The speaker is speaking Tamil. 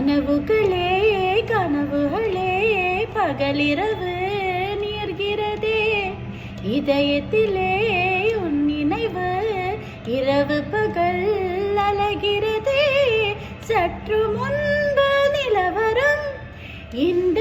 கனவுகளே கனவுகளே பகலிரவு நீர்கிறதே, இதயத்திலே உன் நினைவு இரவு பகல் அலைகிறதே. சற்று முன்பு நிலவரம் இந்த